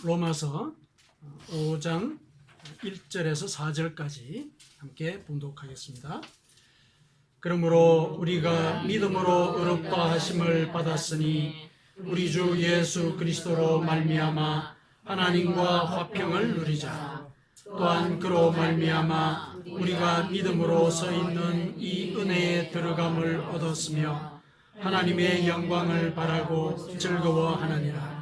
로마서 5장 1절에서 4절까지 함께 봉독하겠습니다. 그러므로 우리가 믿음으로 의롭다 하심을 받았으니 우리 주 예수 그리스도로 말미암아 하나님과 화평을 누리자. 또한 그로 말미암아 우리가 믿음으로 서 있는 이 은혜에 들어감을 얻었으며 하나님의 영광을 바라고 즐거워하느니라.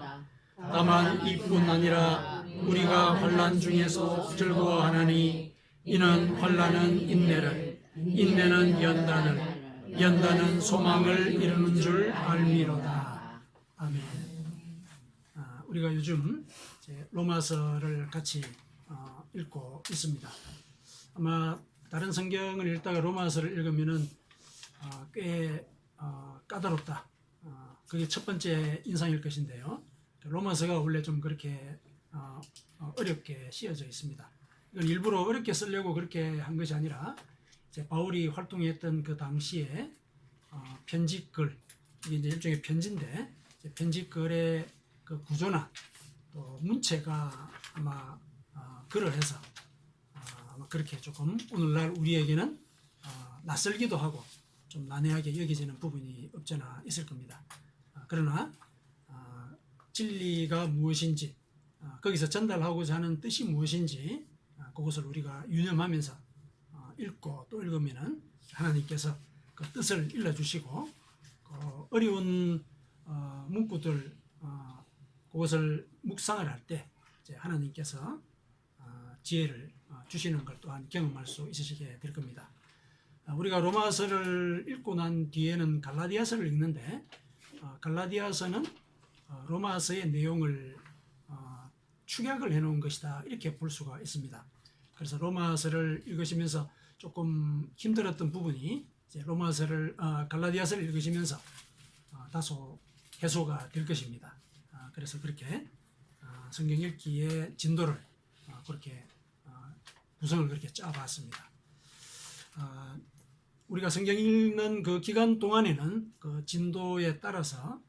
다만 이뿐 아니라 우리가 환난 중에서 즐거워하나니 이는 환난은 인내를, 인내는 연단을, 연단은 소망을 이루는 줄 알미로다. 아멘. 우리가 요즘 로마서를 같이 읽고 있습니다. 아마 다른 성경을 읽다가 로마서를 읽으면은 꽤 까다롭다. 그게 첫 번째 인상일 것인데요. 로마서가 원래 좀 그렇게 어렵게 씌어져 있습니다. 이건 일부러 어렵게 쓰려고 그렇게 한 것이 아니라 이제 바울이 활동했던 그 당시에 편지글, 이게 이제 일종의 편지인데 편지글의 그 구조나 또 문체가 아마 그러해서 아마 그렇게 조금 오늘날 우리에게는 낯설기도 하고 좀 난해하게 여겨지는 부분이 없잖아 있을 겁니다. 그러나 진리가 무엇인지, 거기서 전달하고자 하는 뜻이 무엇인지 그것을 우리가 유념하면서 읽고 또 읽으면은 하나님께서 그 뜻을 일러주시고 그 어려운 문구들 그것을 묵상을 할 때 하나님께서 지혜를 주시는 걸 또한 경험할 수 있으시게 될 겁니다. 우리가 로마서를 읽고 난 뒤에는 갈라디아서를 읽는데 갈라디아서는 로마서의 내용을 축약을 해놓은 것이다 이렇게 볼 수가 있습니다. 그래서 로마서를 읽으시면서 조금 힘들었던 부분이 이제 갈라디아서를 읽으시면서 다소 해소가 될 것입니다. 그래서 그렇게 성경 읽기의 진도를 그렇게 구성을 그렇게 짜봤습니다. 우리가 성경 읽는 그 기간 동안에는 그 진도에 따라서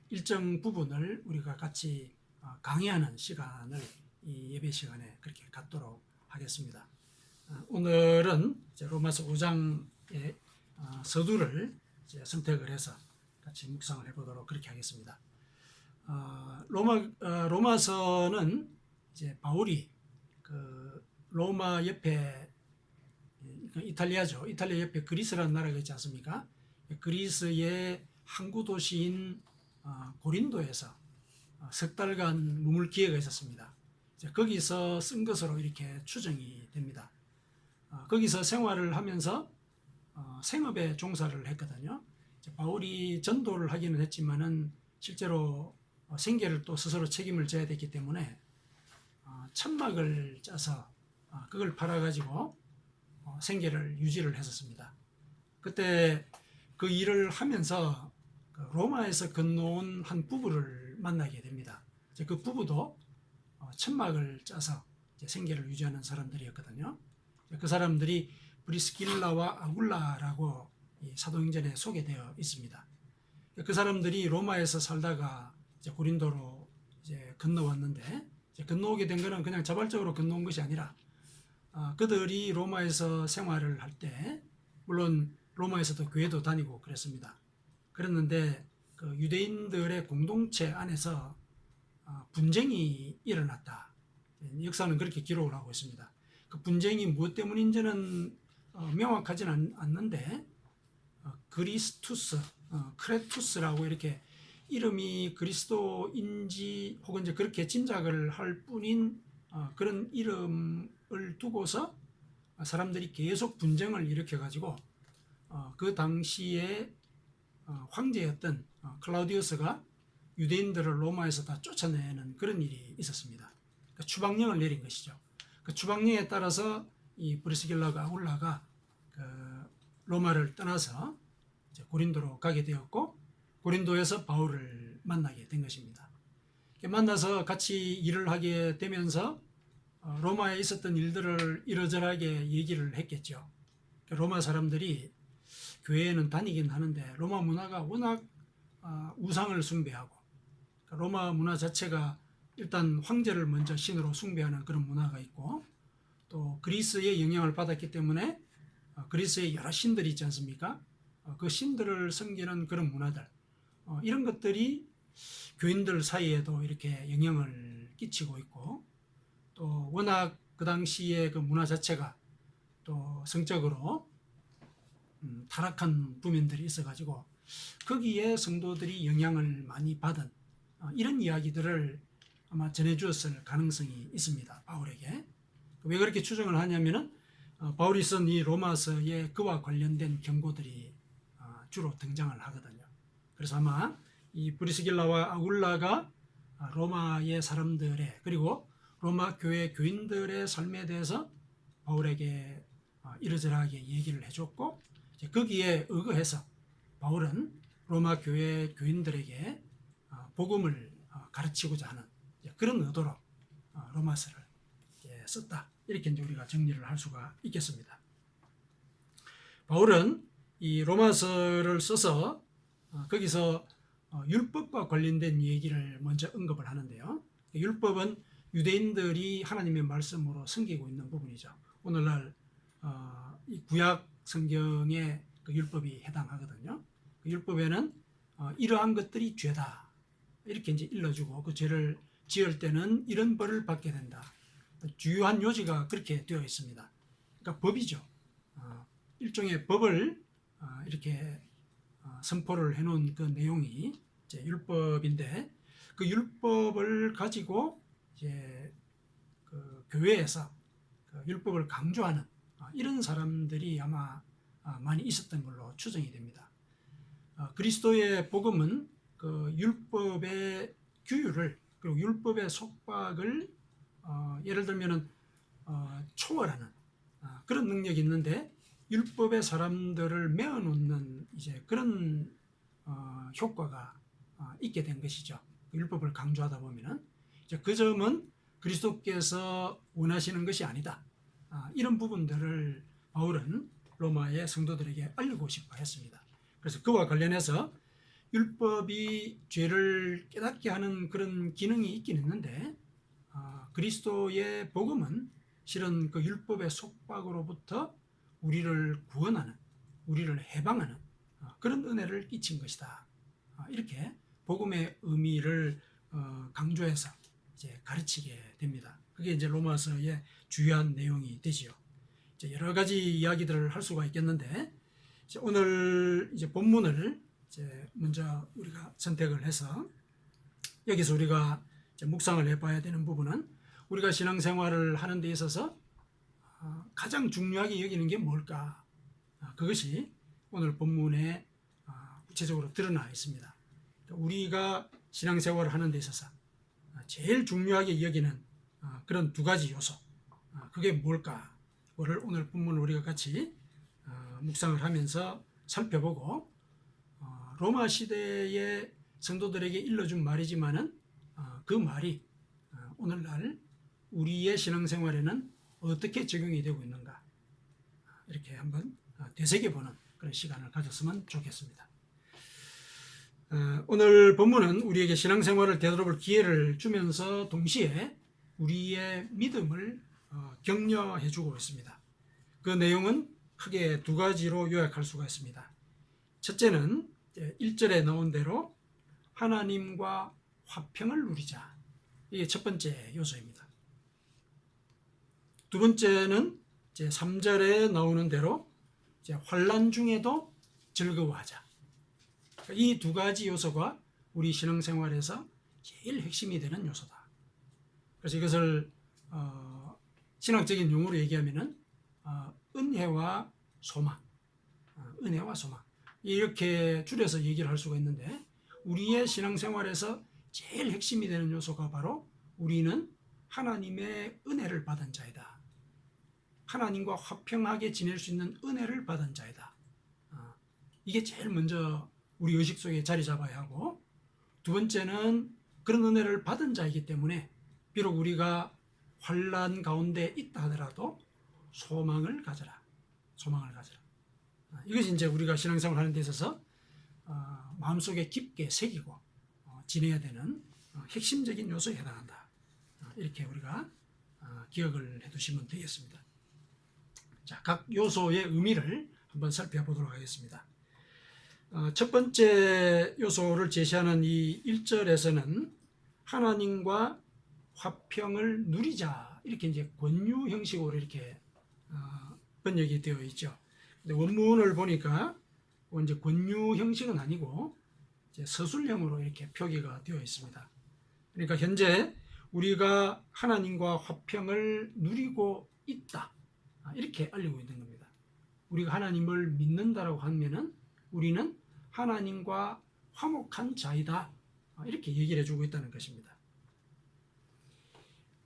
일정 부분을 우리가 같이 강의하는 시간을 이 예배 시간에 그렇게 갖도록 하겠습니다. 오늘은 이제 로마서 5장의 서두를 이제 선택을 해서 같이 묵상을 해보도록 그렇게 하겠습니다. 로마서는 이제 바울이 그 로마 옆에 이탈리아죠. 이탈리아 옆에 그리스라는 나라가 있지 않습니까? 그리스의 항구 도시인 고린도에서 석 달간 머물 기회가 있었습니다. 거기서 쓴 것으로 이렇게 추정이 됩니다. 거기서 생활을 하면서 생업에 종사를 했거든요. 바울이 전도를 하기는 했지만은 실제로 생계를 또 스스로 책임을 져야 됐기 때문에 천막을 짜서 그걸 팔아가지고 생계를 유지를 했었습니다. 그때 그 일을 하면서 로마에서 건너온 한 부부를 만나게 됩니다. 그 부부도 천막을 짜서 생계를 유지하는 사람들이었거든요. 그 사람들이 브리스길라와 아굴라라고 사도행전에 소개되어 있습니다. 그 사람들이 로마에서 살다가 고린도로 건너왔는데 건너오게 된 것은 그냥 자발적으로 건너온 것이 아니라 그들이 로마에서 생활을 할 때 물론 로마에서도 교회도 다니고 그랬습니다. 그랬는데 그 유대인들의 공동체 안에서 분쟁이 일어났다. 역사는 그렇게 기록을 하고 있습니다. 그 분쟁이 무엇 때문인지는 명확하지는 않는데 크레투스라고 이렇게 이름이 그리스도인지 혹은 이제 그렇게 짐작을 할 뿐인 그런 이름을 두고서 사람들이 계속 분쟁을 일으켜가지고 그 당시에 황제였던 클라우디우스가 유대인들을 로마에서 다 쫓아내는 그런 일이 있었습니다. 그러니까 추방령을 내린 것이죠. 그 추방령에 따라서 이 브리스길라가 아굴라가 그 로마를 떠나서 이제 고린도로 가게 되었고 고린도에서 바울을 만나게 된 것입니다. 만나서 같이 일을 하게 되면서 로마에 있었던 일들을 이러저러하게 얘기를 했겠죠. 로마 사람들이 교회에는 다니긴 하는데 로마 문화가 워낙 우상을 숭배하고 로마 문화 자체가 일단 황제를 먼저 신으로 숭배하는 그런 문화가 있고, 또 그리스의 영향을 받았기 때문에 그리스의 여러 신들이 있지 않습니까? 그 신들을 섬기는 그런 문화들, 이런 것들이 교인들 사이에도 이렇게 영향을 끼치고 있고, 또 워낙 그 당시에 그 문화 자체가 또 성적으로 타락한 부민들이 있어가지고 거기에 성도들이 영향을 많이 받은 이런 이야기들을 아마 전해주었을 가능성이 있습니다. 바울에게. 왜 그렇게 추정을 하냐면은 바울이 쓴 이 로마서에 그와 관련된 경고들이 주로 등장을 하거든요. 그래서 아마 이 브리스길라와 아굴라가 로마의 사람들의, 그리고 로마 교회 교인들의 삶에 대해서 바울에게 이러저러하게 얘기를 해줬고, 거기에 의거해서 바울은 로마 교회 교인들에게 복음을 가르치고자 하는 그런 의도로 로마서를 썼다. 이렇게 이제 우리가 정리를 할 수가 있겠습니다. 바울은 이 로마서를 써서 거기서 율법과 관련된 얘기를 먼저 언급을 하는데요. 율법은 유대인들이 하나님의 말씀으로 섬기고 있는 부분이죠. 오늘날 이 구약 성경의 그 율법이 해당하거든요. 그 율법에는 이러한 것들이 죄다, 이렇게 이제 일러주고, 그 죄를 지을 때는 이런 벌을 받게 된다. 주요한 요지가 그렇게 되어 있습니다. 그러니까 법이죠. 일종의 법을 이렇게 선포를 해놓은 그 내용이 이제 율법인데, 그 율법을 가지고 이제 그 교회에서 그 율법을 강조하는 이런 사람들이 아마 많이 있었던 걸로 추정이 됩니다. 그리스도의 복음은 그 율법의 규율을, 그리고 율법의 속박을 예를 들면은 초월하는 그런 능력이 있는데, 율법의 사람들을 메어놓는 이제 그런 효과가 있게 된 것이죠. 율법을 강조하다 보면은 이제 그 점은 그리스도께서 원하시는 것이 아니다. 이런 부분들을 바울은 로마의 성도들에게 알리고 싶어 했습니다. 그래서 그와 관련해서 율법이 죄를 깨닫게 하는 그런 기능이 있긴 있는데, 그리스도의 복음은 실은 그 율법의 속박으로부터 우리를 구원하는, 우리를 해방하는 그런 은혜를 끼친 것이다. 이렇게 복음의 의미를 강조해서 이제 가르치게 됩니다. 그게 이제 로마서의 주요한 내용이 되지요. 이제 여러 가지 이야기들을 할 수가 있겠는데, 이제 오늘 이제 본문을 이제 먼저 우리가 선택을 해서 여기서 우리가 이제 묵상을 해봐야 되는 부분은, 우리가 신앙생활을 하는 데 있어서 가장 중요하게 여기는 게 뭘까? 그것이 오늘 본문에 구체적으로 드러나 있습니다. 우리가 신앙생활을 하는 데 있어서 제일 중요하게 여기는 그런 두 가지 요소, 그게 뭘까? 그거를 오늘 본문을 우리가 같이 묵상을 하면서 살펴보고, 로마 시대의 성도들에게 일러준 말이지만은 그 말이 오늘날 우리의 신앙생활에는 어떻게 적용이 되고 있는가, 이렇게 한번 되새겨보는 그런 시간을 가졌으면 좋겠습니다. 오늘 본문은 우리에게 신앙생활을 되돌아볼 기회를 주면서 동시에 우리의 믿음을 격려해주고 있습니다. 그 내용은 크게 두 가지로 요약할 수가 있습니다. 첫째는 1절에 나온 대로 하나님과 화평을 누리자. 이게 첫 번째 요소입니다. 두 번째는 이제 3절에 나오는 대로 이제 환난 중에도 즐거워하자. 이 두 가지 요소가 우리 신앙생활에서 제일 핵심이 되는 요소다. 그래서 이것을 신학적인 용어로 얘기하면은 은혜와 소망, 은혜와 소망, 이렇게 줄여서 얘기를 할 수가 있는데, 우리의 신앙생활에서 제일 핵심이 되는 요소가 바로 우리는 하나님의 은혜를 받은 자이다. 하나님과 화평하게 지낼 수 있는 은혜를 받은 자이다. 이게 제일 먼저 우리 의식 속에 자리 잡아야 하고, 두 번째는 그런 은혜를 받은 자이기 때문에 비록 우리가 환난 가운데 있다 하더라도 소망을 가져라. 소망을 가져라. 이것이 이제 우리가 신앙생활 하는 데 있어서 마음속에 깊게 새기고 지내야 되는 핵심적인 요소에 해당한다. 이렇게 우리가 기억을 해두시면 되겠습니다. 자, 각 요소의 의미를 한번 살펴보도록 하겠습니다. 첫 번째 요소를 제시하는 이 1절에서는 하나님과 화평을 누리자, 이렇게 이제 권유 형식으로 이렇게 번역이 되어 있죠. 근데 원문을 보니까 이제 권유 형식은 아니고 이제 서술형으로 이렇게 표기가 되어 있습니다. 그러니까 현재 우리가 하나님과 화평을 누리고 있다, 이렇게 알리고 있는 겁니다. 우리가 하나님을 믿는다라고 하면은 우리는 하나님과 화목한 자이다, 이렇게 얘기를 해주고 있다는 것입니다.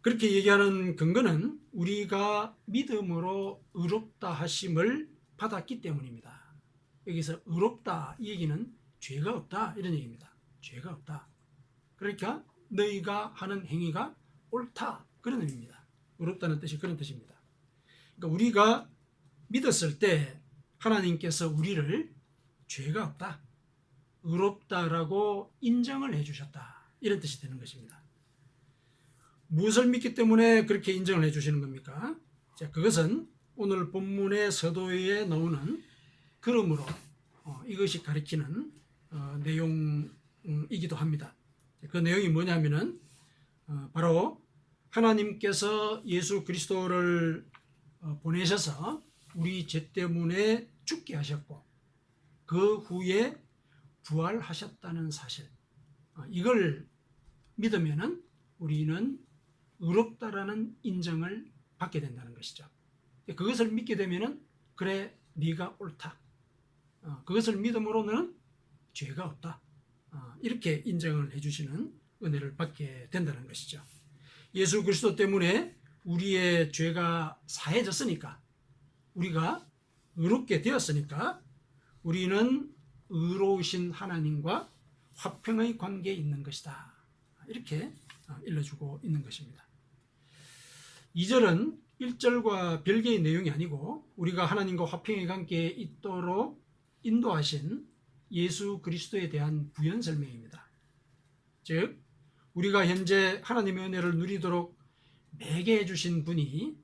그렇게 얘기하는 근거는 우리가 믿음으로 의롭다 하심을 받았기 때문입니다. 여기서 의롭다, 이 얘기는 죄가 없다, 이런 얘기입니다. 죄가 없다. 그러니까 너희가 하는 행위가 옳다, 그런 의미입니다. 의롭다는 뜻이 그런 뜻입니다. 그러니까 우리가 믿었을 때 하나님께서 우리를 죄가 없다, 의롭다라고 인정을 해주셨다, 이런 뜻이 되는 것입니다. 무엇을 믿기 때문에 그렇게 인정을 해주시는 겁니까? 자, 그것은 오늘 본문의 서도에 나오는 그러므로, 이것이 가리키는 내용이기도 합니다. 그 내용이 뭐냐면은 바로 하나님께서 예수 그리스도를 보내셔서 우리 죄 때문에 죽게 하셨고 그 후에 부활하셨다는 사실, 이걸 믿으면은 우리는 의롭다라는 인정을 받게 된다는 것이죠. 그것을 믿게 되면은 그래, 네가 옳다, 그것을 믿음으로 너는 죄가 없다, 이렇게 인정을 해주시는 은혜를 받게 된다는 것이죠. 예수 그리스도 때문에 우리의 죄가 사해졌으니까, 우리가 의롭게 되었으니까 우리는 의로우신 하나님과 화평의 관계에 있는 것이다, 이렇게 일러주고 있는 것입니다. 2절은 1절과 별개의 내용이 아니고 우리가 하나님과 화평의 관계에 있도록 인도하신 예수 그리스도에 대한 부연 설명입니다. 즉 우리가 현재 하나님의 은혜를 누리도록 매개해 주신 분이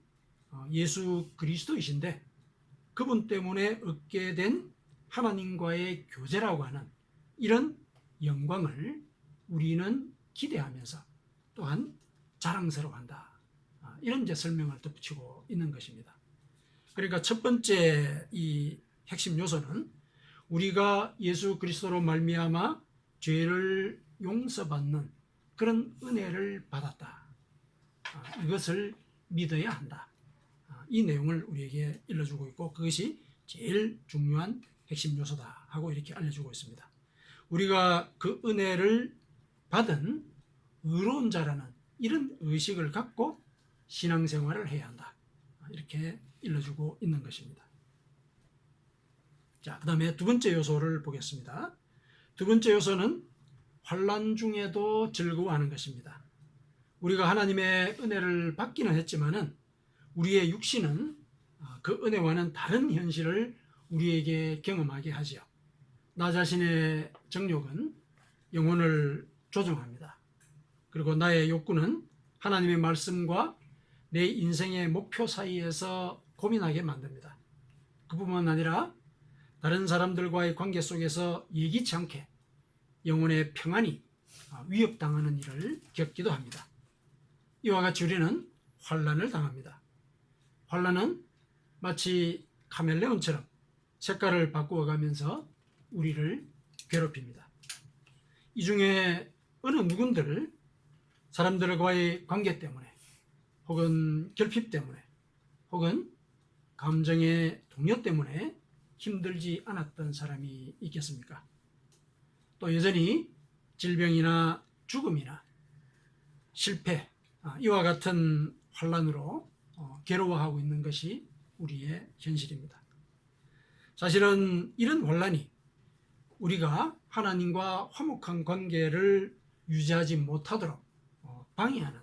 예수 그리스도이신데, 그분 때문에 얻게 된 하나님과의 교제라고 하는 이런 영광을 우리는 기대하면서 또한 자랑스러워한다, 이런 이제 설명을 덧붙이고 있는 것입니다. 그러니까 첫 번째 이 핵심 요소는 우리가 예수 그리스도로 말미암아 죄를 용서받는 그런 은혜를 받았다, 이것을 믿어야 한다, 이 내용을 우리에게 일러주고 있고 그것이 제일 중요한 핵심 요소다 하고 이렇게 알려주고 있습니다. 우리가 그 은혜를 받은 의로운 자라는 이런 의식을 갖고 신앙생활을 해야 한다, 이렇게 일러주고 있는 것입니다. 자, 그 다음에 두 번째 요소를 보겠습니다. 두 번째 요소는 환난 중에도 즐거워하는 것입니다. 우리가 하나님의 은혜를 받기는 했지만은 우리의 육신은 그 은혜와는 다른 현실을 우리에게 경험하게 하지요. 나 자신의 정욕은 영혼을 조종합니다. 그리고 나의 욕구는 하나님의 말씀과 내 인생의 목표 사이에서 고민하게 만듭니다. 그뿐만 아니라 다른 사람들과의 관계 속에서 예기치 않게 영혼의 평안이 위협당하는 일을 겪기도 합니다. 이와 같이 우리는 환난을 당합니다. 환난은 마치 카멜레온처럼 색깔을 바꾸어가면서 우리를 괴롭힙니다. 이 중에 어느 누군들 사람들과의 관계 때문에 혹은 결핍 때문에 혹은 감정의 동요 때문에 힘들지 않았던 사람이 있겠습니까? 또 여전히 질병이나 죽음이나 실패, 이와 같은 환난으로 괴로워하고 있는 것이 우리의 현실입니다. 사실은 이런 환난이 우리가 하나님과 화목한 관계를 유지하지 못하도록 방해하는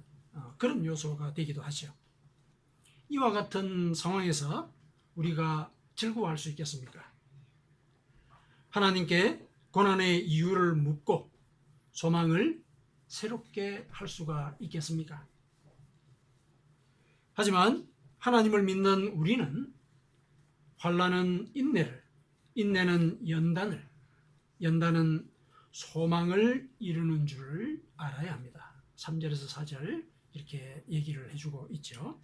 그런 요소가 되기도 하죠. 이와 같은 상황에서 우리가 즐거워할 수 있겠습니까? 하나님께 고난의 이유를 묻고 소망을 새롭게 할 수가 있겠습니까? 하지만 하나님을 믿는 우리는 환난은 인내를, 인내는 연단을, 연단은 소망을 이루는 줄을 알아야 합니다. 3절에서 4절 이렇게 얘기를 해주고 있죠.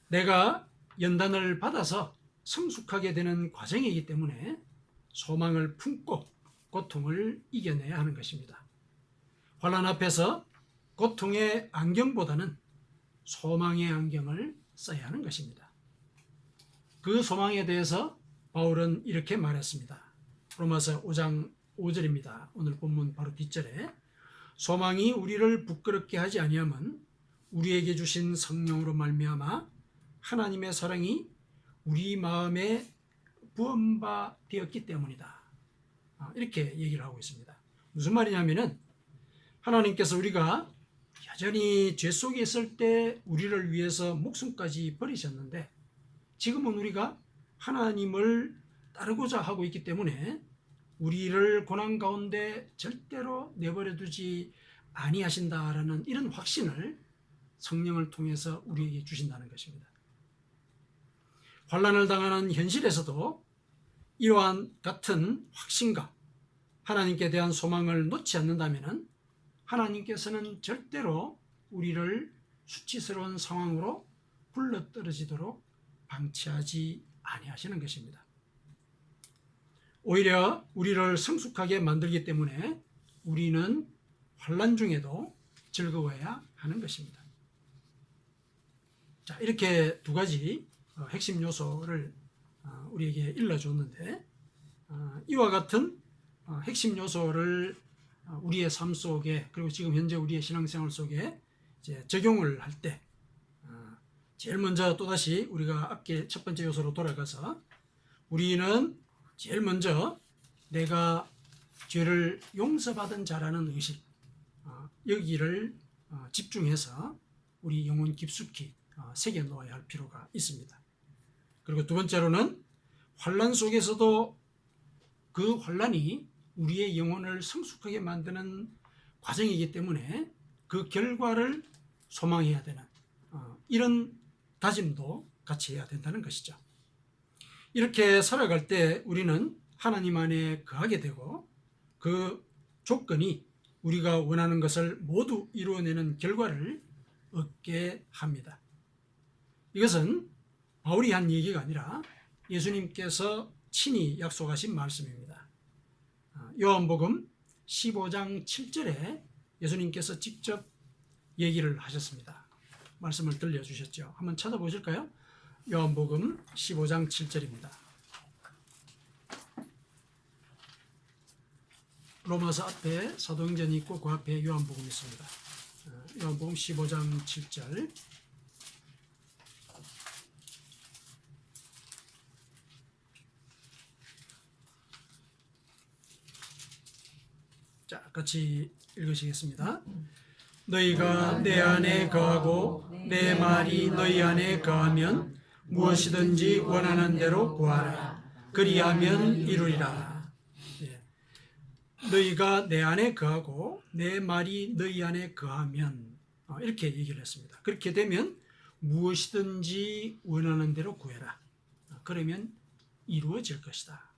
내가 연단을 받아서 성숙하게 되는 과정이기 때문에 소망을 품고 고통을 이겨내야 하는 것입니다. 환난 앞에서 고통의 안경보다는 소망의 안경을 써야 하는 것입니다. 그 소망에 대해서 바울은 이렇게 말했습니다. 로마서 5장 5절입니다. 오늘 본문 바로 뒷절에 소망이 우리를 부끄럽게 하지 아니함은 우리에게 주신 성령으로 말미암아 하나님의 사랑이 우리 마음에 부은 바 되었기 때문이다. 이렇게 얘기를 하고 있습니다. 무슨 말이냐면은 하나님께서 우리가 여전히 죄 속에 있을 때 우리를 위해서 목숨까지 버리셨는데 지금은 우리가 하나님을 따르고자 하고 있기 때문에 우리를 고난 가운데 절대로 내버려 두지 아니하신다라는 이런 확신을 성령을 통해서 우리에게 주신다는 것입니다. 환난을 당하는 현실에서도 이러한 같은 확신과 하나님께 대한 소망을 놓지 않는다면 하나님께서는 절대로 우리를 수치스러운 상황으로 굴러떨어지도록 방치하지 아니하시는 것입니다. 오히려 우리를 성숙하게 만들기 때문에 우리는 환난 중에도 즐거워야 하는 것입니다. 자, 이렇게 두 가지 핵심 요소를 우리에게 일러줬는데 이와 같은 핵심 요소를 우리의 삶 속에 그리고 지금 현재 우리의 신앙생활 속에 이제 적용을 할 때 제일 먼저 또다시 우리가 앞에 첫 번째 요소로 돌아가서 우리는 제일 먼저 내가 죄를 용서받은 자라는 의식 여기를 집중해서 우리 영혼 깊숙이 새겨 놓아야 할 필요가 있습니다. 그리고 두 번째로는 환난 속에서도 그 환난이 우리의 영혼을 성숙하게 만드는 과정이기 때문에 그 결과를 소망해야 되는 이런 다짐도 같이 해야 된다는 것이죠. 이렇게 살아갈 때 우리는 하나님 안에 거하게 되고 그 조건이 우리가 원하는 것을 모두 이루어내는 결과를 얻게 합니다. 이것은 바울이 한 얘기가 아니라 예수님께서 친히 약속하신 말씀입니다. 요한복음 15장 7절에 예수님께서 직접 얘기를 하셨습니다. 말씀을 들려주셨죠. 한번 찾아보실까요? 요한복음 15장 7절입니다. 로마서 앞에 사도행전이 있고 그 앞에 요한복음이 있습니다. 요한복음 15장 7절 자, 같이 읽으시겠습니다. 너희가 내 안에 거하고 내 말이 너희 안에 거하면 무엇이든지 원하는 대로 구하라. 그리하면 이루리라. 너희가 내 안에 거하고 내 말이 너희 안에 거하면 이렇게 얘기를 했습니다. 그렇게 되면 무엇이든지 원하는 대로 구해라. 그러면 이루어질 것이다.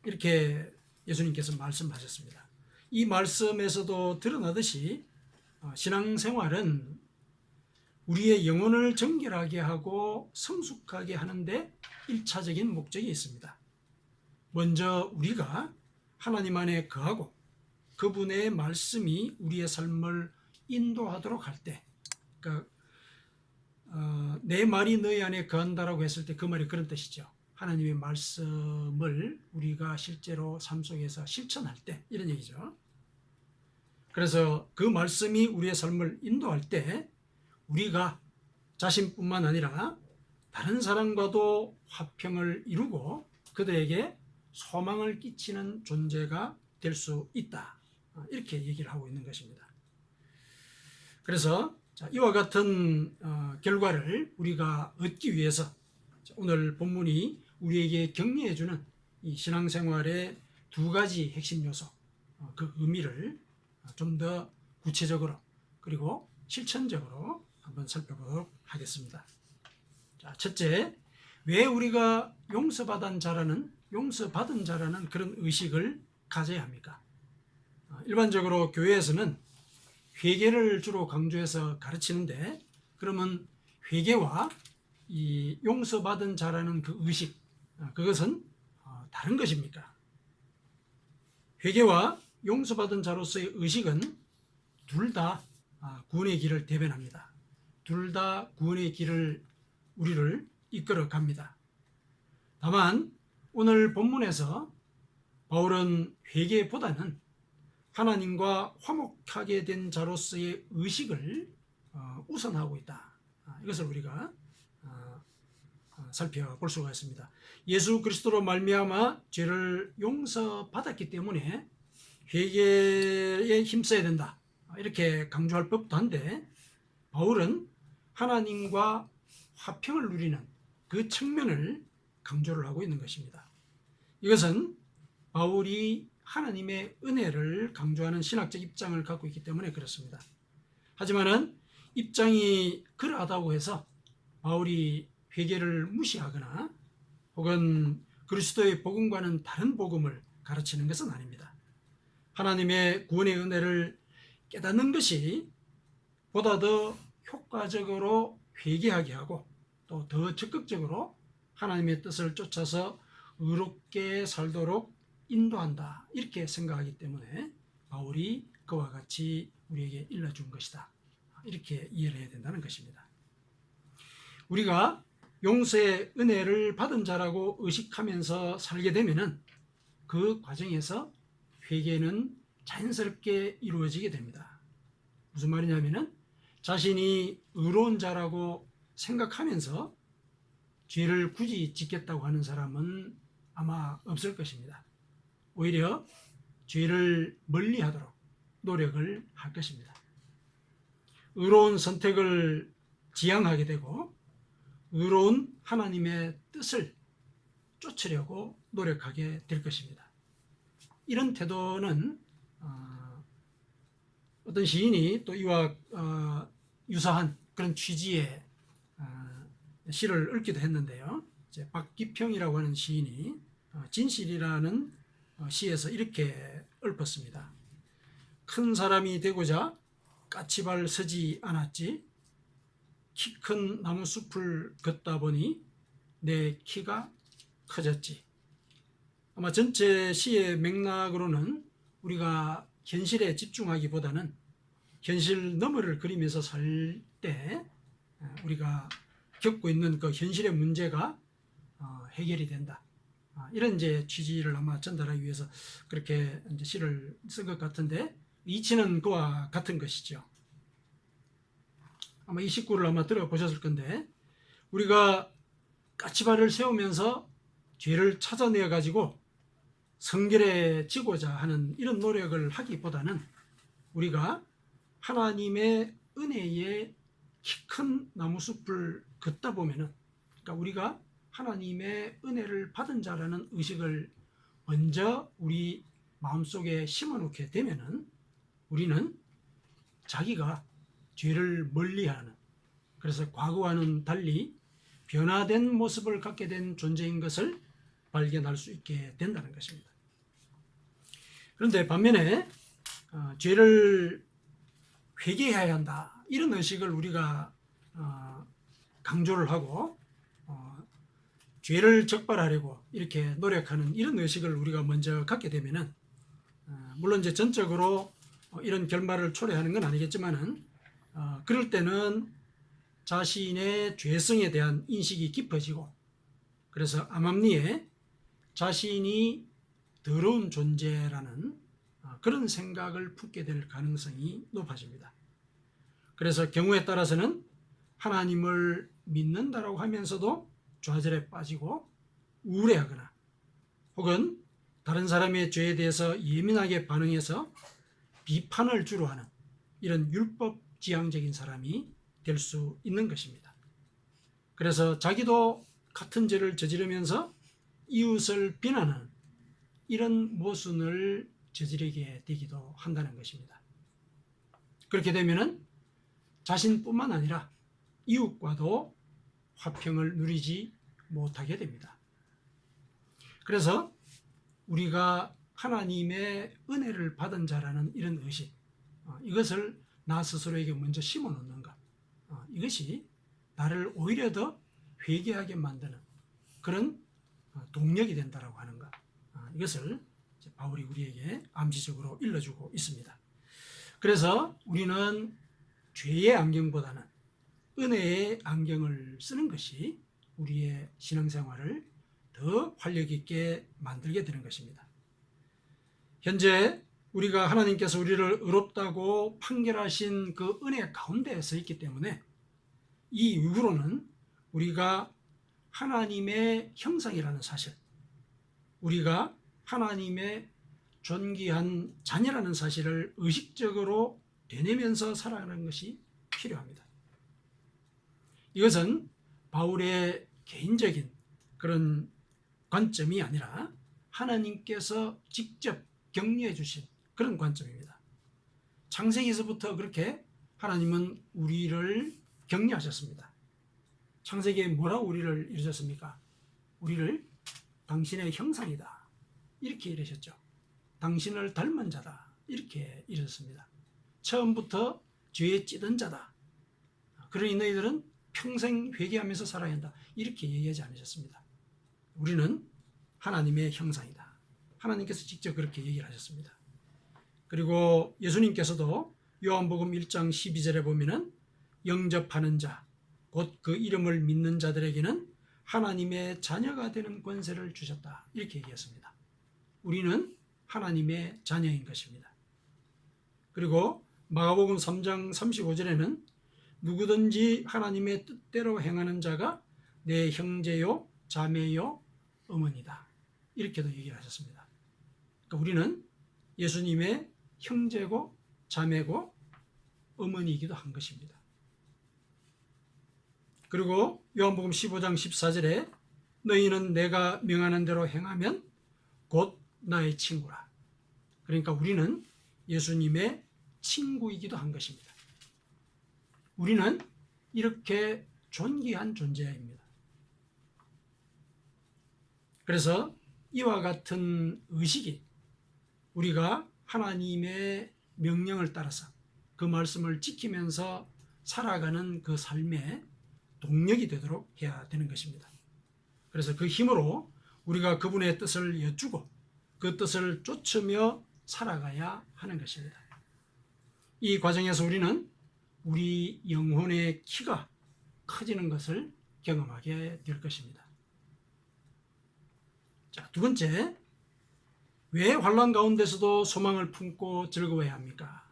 이렇게 예수님께서 말씀하셨습니다. 이 말씀에서도 드러나듯이 신앙생활은 우리의 영혼을 정결하게 하고 성숙하게 하는데 1차적인 목적이 있습니다. 먼저 우리가 하나님 안에 거하고 그분의 말씀이 우리의 삶을 인도하도록 할 때, 그러니까 내 말이 너희 안에 거한다라고 했을 때 그 말이 그런 뜻이죠. 하나님의 말씀을 우리가 실제로 삶 속에서 실천할 때 이런 얘기죠. 그래서 그 말씀이 우리의 삶을 인도할 때 우리가 자신뿐만 아니라 다른 사람과도 화평을 이루고 그들에게 소망을 끼치는 존재가 될 수 있다. 이렇게 얘기를 하고 있는 것입니다. 그래서 이와 같은 결과를 우리가 얻기 위해서 오늘 본문이 우리에게 격려해주는 이 신앙생활의 두 가지 핵심 요소, 그 의미를 좀 더 구체적으로 그리고 실천적으로 한번 살펴보도록 하겠습니다. 자, 첫째, 왜 우리가 용서받은 자라는 그런 의식을 가져야 합니까? 일반적으로 교회에서는 회개를 주로 강조해서 가르치는데, 그러면 회개와 이 용서받은 자라는 그 의식, 그것은 다른 것입니까? 회개와 용서받은 자로서의 의식은 둘 다 구원의 길을 대변합니다. 둘 다 구원의 길을 우리를 이끌어 갑니다. 다만 오늘 본문에서 바울은 회개보다는 하나님과 화목하게 된 자로서의 의식을 우선하고 있다. 이것을 우리가 살펴볼 수가 있습니다. 예수 그리스도로 말미암아 죄를 용서받았기 때문에 회개에 힘써야 된다, 이렇게 강조할 법도 한데, 바울은 하나님과 화평을 누리는 그 측면을 강조를 하고 있는 것입니다. 이것은 바울이 하나님의 은혜를 강조하는 신학적 입장을 갖고 있기 때문에 그렇습니다. 하지만은 입장이 그러하다고 해서 바울이 회개를 무시하거나 혹은 그리스도의 복음과는 다른 복음을 가르치는 것은 아닙니다. 하나님의 구원의 은혜를 깨닫는 것이 보다 더 효과적으로 회개하게 하고 또 더 적극적으로 하나님의 뜻을 쫓아서 의롭게 살도록 인도한다, 이렇게 생각하기 때문에 바울이 그와 같이 우리에게 일러준 것이다, 이렇게 이해를 해야 된다는 것입니다. 우리가 용서의 은혜를 받은 자라고 의식하면서 살게 되면은 그 과정에서 회개는 자연스럽게 이루어지게 됩니다. 무슨 말이냐면은 자신이 의로운 자라고 생각하면서 죄를 굳이 짓겠다고 하는 사람은 아마 없을 것입니다. 오히려 죄를 멀리하도록 노력을 할 것입니다. 의로운 선택을 지향하게 되고 의로운 하나님의 뜻을 쫓으려고 노력하게 될 것입니다. 이런 태도는 어떤 시인이 또 이와 유사한 그런 취지의 시를 읊기도 했는데요. 박기평이라고 하는 시인이 진실이라는 시에서 이렇게 읊었습니다. 큰 사람이 되고자 까치발 서지 않았지, 키 큰 나무 숲을 걷다 보니 내 키가 커졌지. 아마 전체 시의 맥락으로는 우리가 현실에 집중하기보다는 현실 너머를 그리면서 살 때 우리가 겪고 있는 그 현실의 문제가 해결이 된다, 이런 이제 취지를 아마 전달하기 위해서 그렇게 이제 시를 쓴 것 같은데, 이치는 그와 같은 것이죠. 아마 이 식구를 아마 들어보셨을 건데, 우리가 까치발을 세우면서 죄를 찾아내 가지고 성결해지고자 하는 이런 노력을 하기보다는 우리가 하나님의 은혜에 키 큰 나무숲을 걷다 보면은, 그러니까 우리가 하나님의 은혜를 받은 자라는 의식을 먼저 우리 마음속에 심어놓게 되면은 우리는 자기가 죄를 멀리하는, 그래서 과거와는 달리 변화된 모습을 갖게 된 존재인 것을 발견할 수 있게 된다는 것입니다. 그런데 반면에 죄를 회개해야 한다, 이런 의식을 우리가 강조를 하고 죄를 적발하려고 이렇게 노력하는 이런 의식을 우리가 먼저 갖게 되면은, 물론 이제 전적으로 이런 결말을 초래하는 건 아니겠지만은 그럴 때는 자신의 죄성에 대한 인식이 깊어지고, 그래서 암암리에 자신이 더러운 존재라는 그런 생각을 품게 될 가능성이 높아집니다. 그래서 경우에 따라서는 하나님을 믿는다라고 하면서도 좌절에 빠지고 우울해하거나 혹은 다른 사람의 죄에 대해서 예민하게 반응해서 비판을 주로 하는 이런 율법지향적인 사람이 될 수 있는 것입니다. 그래서 자기도 같은 죄를 저지르면서 이웃을 비난하는 이런 모순을 저지르게 되기도 한다는 것입니다. 그렇게 되면은 자신뿐만 아니라 이웃과도 화평을 누리지 못하게 됩니다. 그래서 우리가 하나님의 은혜를 받은 자라는 이런 의식, 이것을 나 스스로에게 먼저 심어놓는 것, 이것이 나를 오히려 더 회개하게 만드는 그런 동력이 된다라고 하는 것, 이것을 바울이 우리에게 암시적으로 일러주고 있습니다. 그래서 우리는 죄의 안경보다는 은혜의 안경을 쓰는 것이 우리의 신앙생활을 더 활력 있게 만들게 되는 것입니다. 현재 우리가 하나님께서 우리를 의롭다고 판결하신 그 은혜 가운데에 서 있기 때문에 이 이후로는 우리가 하나님의 형상이라는 사실, 우리가 하나님의 존귀한 자녀라는 사실을 의식적으로 되뇌면서 살아가는 것이 필요합니다. 이것은 바울의 개인적인 그런 관점이 아니라 하나님께서 직접 격려해 주신 그런 관점입니다. 창세기에서부터 그렇게 하나님은 우리를 격려하셨습니다. 창세기에 뭐라고 우리를 이루셨습니까? 우리를 당신의 형상이다 이렇게 이르셨죠. 당신을 닮은 자다 이렇게 이르셨습니다. 처음부터 죄에 찌든 자다. 그러니 너희들은 평생 회개하면서 살아야 한다 이렇게 얘기하지 않으셨습니다. 우리는 하나님의 형상이다. 하나님께서 직접 그렇게 얘기를 하셨습니다. 그리고 예수님께서도 요한복음 1장 12절에 보면은 영접하는 자, 곧 그 이름을 믿는 자들에게는 하나님의 자녀가 되는 권세를 주셨다 이렇게 얘기했습니다. 우리는 하나님의 자녀인 것입니다. 그리고 마가복음 3장 35절에는 누구든지 하나님의 뜻대로 행하는 자가 내 형제요 자매요 어머니다 이렇게도 얘기를 하셨습니다. 그러니까 우리는 예수님의 형제고 자매고 어머니이기도 한 것입니다. 그리고 요한복음 15장 14절에 너희는 내가 명하는 대로 행하면 곧 나의 친구라. 그러니까 우리는 예수님의 친구이기도 한 것입니다. 우리는 이렇게 존귀한 존재입니다. 그래서 이와 같은 의식이 우리가 하나님의 명령을 따라서 그 말씀을 지키면서 살아가는 그 삶의 동력이 되도록 해야 되는 것입니다. 그래서 그 힘으로 우리가 그분의 뜻을 여쭈고 그 뜻을 쫓으며 살아가야 하는 것입니다. 이 과정에서 우리는 우리 영혼의 키가 커지는 것을 경험하게 될 것입니다. 자, 두 번째, 왜 환난 가운데서도 소망을 품고 즐거워해야 합니까?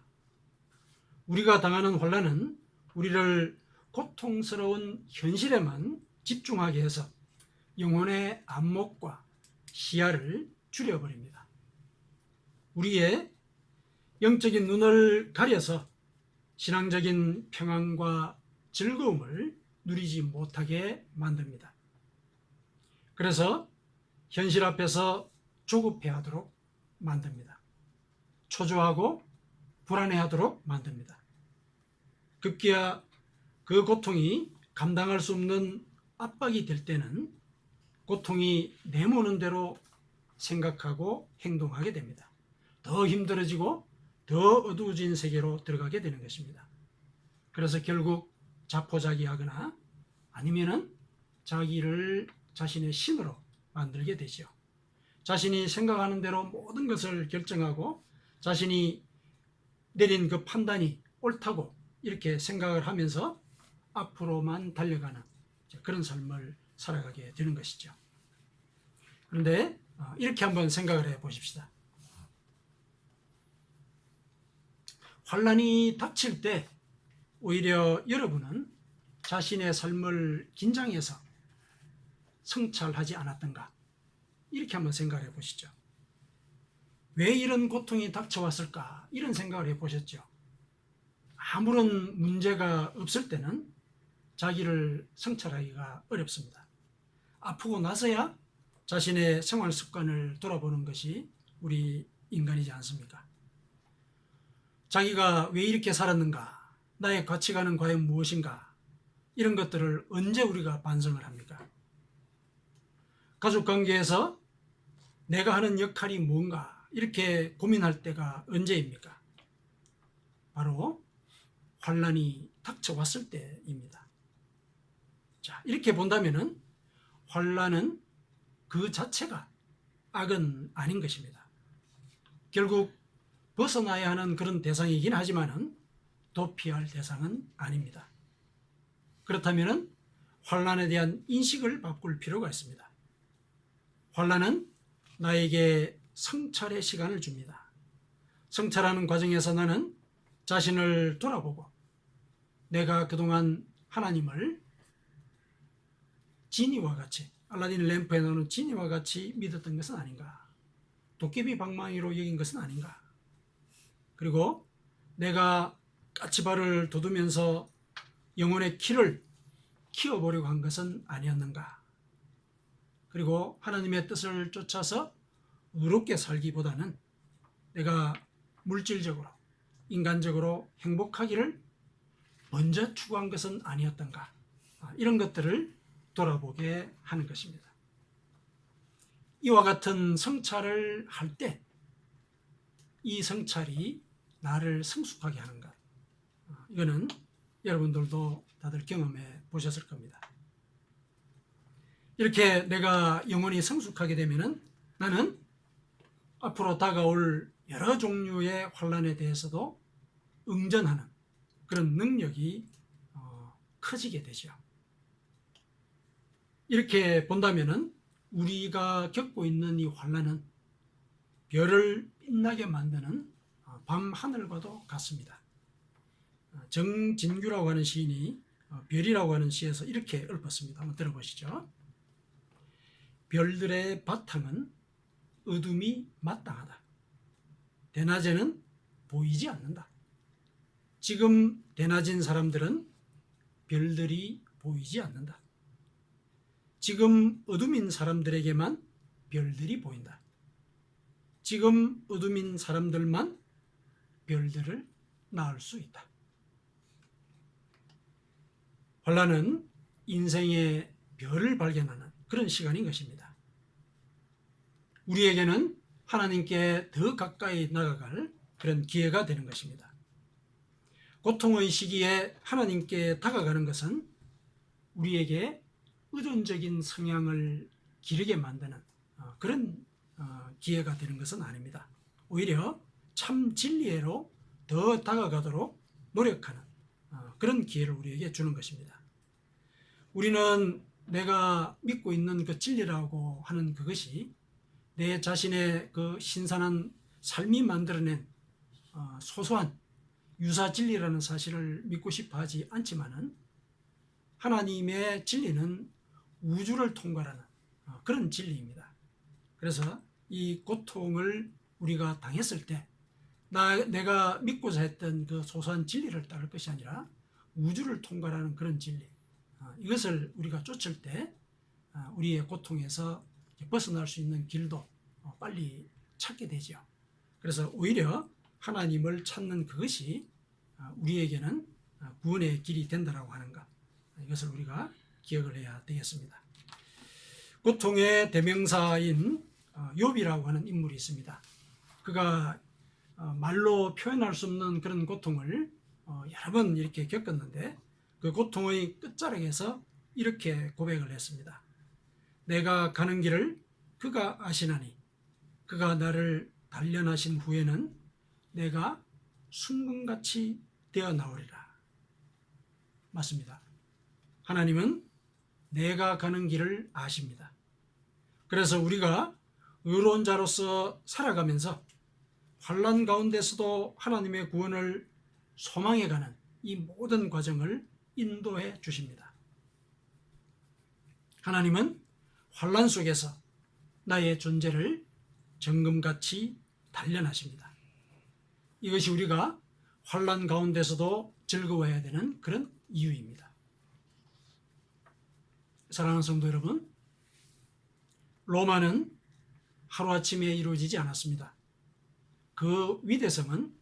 우리가 당하는 환난은 우리를 고통스러운 현실에만 집중하게 해서 영혼의 안목과 시야를 줄여버립니다. 우리의 영적인 눈을 가려서 신앙적인 평안과 즐거움을 누리지 못하게 만듭니다. 그래서 현실 앞에서 조급해하도록 만듭니다. 초조하고 불안해하도록 만듭니다. 급기야 그 고통이 감당할 수 없는 압박이 될 때는 고통이 내모는 대로 생각하고 행동하게 됩니다. 더 힘들어지고 더 어두워진 세계로 들어가게 되는 것입니다. 그래서 결국 자포자기하거나 아니면은 자기를 자신의 신으로 만들게 되죠. 자신이 생각하는 대로 모든 것을 결정하고 자신이 내린 그 판단이 옳다고 이렇게 생각을 하면서 앞으로만 달려가는 그런 삶을 살아가게 되는 것이죠. 그런데 이렇게 한번 생각을 해 보십시다. 환난이 닥칠 때 오히려 여러분은 자신의 삶을 긴장해서 성찰하지 않았던가? 이렇게 한번 생각해 보시죠. 왜 이런 고통이 닥쳐왔을까? 이런 생각을 해 보셨죠. 아무런 문제가 없을 때는 자기를 성찰하기가 어렵습니다. 아프고 나서야 자신의 생활 습관을 돌아보는 것이 우리 인간이지 않습니까? 자기가 왜 이렇게 살았는가? 나의 가치관은 과연 무엇인가? 이런 것들을 언제 우리가 반성을 합니까? 가족관계에서 내가 하는 역할이 뭔가 이렇게 고민할 때가 언제입니까? 바로 환난이 닥쳐왔을 때입니다. 자, 이렇게 본다면은 환난은 그 자체가 악은 아닌 것입니다. 결국 벗어나야 하는 그런 대상이긴 하지만은 도피할 대상은 아닙니다. 그렇다면은 환난에 대한 인식을 바꿀 필요가 있습니다. 환난은 나에게 성찰의 시간을 줍니다. 성찰하는 과정에서 나는 자신을 돌아보고 내가 그동안 하나님을 지니와 같이, 알라딘 램프에 나오는 지니와 같이 믿었던 것은 아닌가? 도깨비 방망이로 여긴 것은 아닌가? 그리고 내가 까치발을 돋우면서 영혼의 키를 키워보려고 한 것은 아니었는가? 그리고 하나님의 뜻을 쫓아서 의롭게 살기보다는 내가 물질적으로, 인간적으로 행복하기를 먼저 추구한 것은 아니었던가? 이런 것들을 돌아보게 하는 것입니다. 이와 같은 성찰을 할 때 이 성찰이 나를 성숙하게 하는 것, 이거는 여러분들도 다들 경험해 보셨을 겁니다. 이렇게 내가 영혼이 성숙하게 되면은 나는 앞으로 다가올 여러 종류의 환난에 대해서도 응전하는 그런 능력이 커지게 되죠. 이렇게 본다면은 우리가 겪고 있는 이 환난은 별을 빛나게 만드는 밤 하늘과도 같습니다. 정진규라고 하는 시인이 별이라고 하는 시에서 이렇게 읊었습니다. 한번 들어보시죠. 별들의 바탕은 어둠이 마땅하다. 대낮에는 보이지 않는다. 지금 대낮인 사람들은 별들이 보이지 않는다. 지금 어둠인 사람들에게만 별들이 보인다. 지금 어둠인 사람들만 별들을 낳을 수 있다. 환난은 인생의 별을 발견하는 그런 시간인 것입니다. 우리에게는 하나님께 더 가까이 나아갈 그런 기회가 되는 것입니다. 고통의 시기에 하나님께 다가가는 것은 우리에게 의존적인 성향을 기르게 만드는 그런 기회가 되는 것은 아닙니다. 오히려 참 진리로 더 다가가도록 노력하는 그런 기회를 우리에게 주는 것입니다. 우리는 내가 믿고 있는 그 진리라고 하는 그것이 내 자신의 그 신선한 삶이 만들어낸 소소한 유사 진리라는 사실을 믿고 싶어 하지 않지만은 하나님의 진리는 우주를 통과하는 그런 진리입니다. 그래서 이 고통을 우리가 당했을 때 내가 믿고자 했던 그 소소한 진리를 따를 것이 아니라 우주를 통과하는 그런 진리, 이것을 우리가 쫓을 때 우리의 고통에서 벗어날 수 있는 길도 빨리 찾게 되죠. 그래서 오히려 하나님을 찾는 그것이 우리에게는 구원의 길이 된다라고 하는 것, 이것을 우리가 기억을 해야 되겠습니다. 고통의 대명사인 욥이라고 하는 인물이 있습니다. 그가 말로 표현할 수 없는 그런 고통을 여러 번 이렇게 겪었는데 그 고통의 끝자락에서 이렇게 고백을 했습니다. 내가 가는 길을 그가 아시나니 그가 나를 단련하신 후에는 내가 순금같이 되어 나오리라. 맞습니다. 하나님은 내가 가는 길을 아십니다. 그래서 우리가 의로운 자로서 살아가면서 환난 가운데서도 하나님의 구원을 소망해가는 이 모든 과정을 인도해 주십니다. 하나님은 환난 속에서 나의 존재를 정금같이 단련하십니다. 이것이 우리가 환난 가운데서도 즐거워해야 되는 그런 이유입니다. 사랑하는 성도 여러분, 로마는 하루아침에 이루어지지 않았습니다. 그 위대성은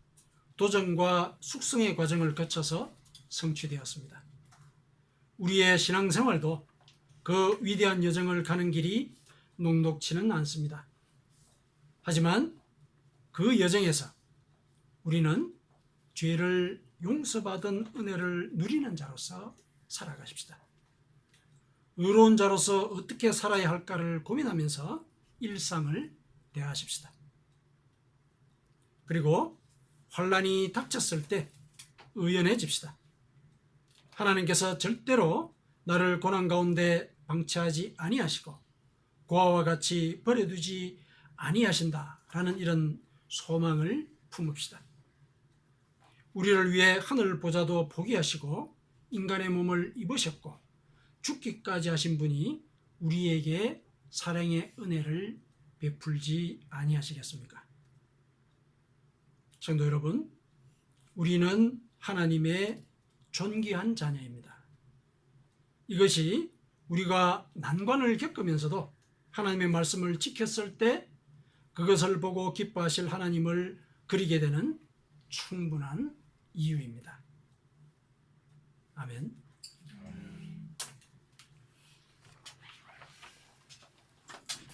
도전과 숙성의 과정을 거쳐서 성취되었습니다. 우리의 신앙생활도 그 위대한 여정을 가는 길이 녹록지는 않습니다. 하지만 그 여정에서 우리는 죄를 용서받은 은혜를 누리는 자로서 살아가십시다. 의로운 자로서 어떻게 살아야 할까를 고민하면서 일상을 대하십시다. 그리고 환난이 닥쳤을 때 의연해집시다. 하나님께서 절대로 나를 고난 가운데 방치하지 아니하시고 고아와 같이 버려두지 아니하신다라는 이런 소망을 품읍시다. 우리를 위해 하늘 보좌도 포기하시고 인간의 몸을 입으셨고 죽기까지 하신 분이 우리에게 사랑의 은혜를 베풀지 아니하시겠습니까? 성도 여러분, 우리는 하나님의 존귀한 자녀입니다. 이것이 우리가 난관을 겪으면서도 하나님의 말씀을 지켰을 때 그것을 보고 기뻐하실 하나님을 그리게 되는 충분한 이유입니다. 아멘.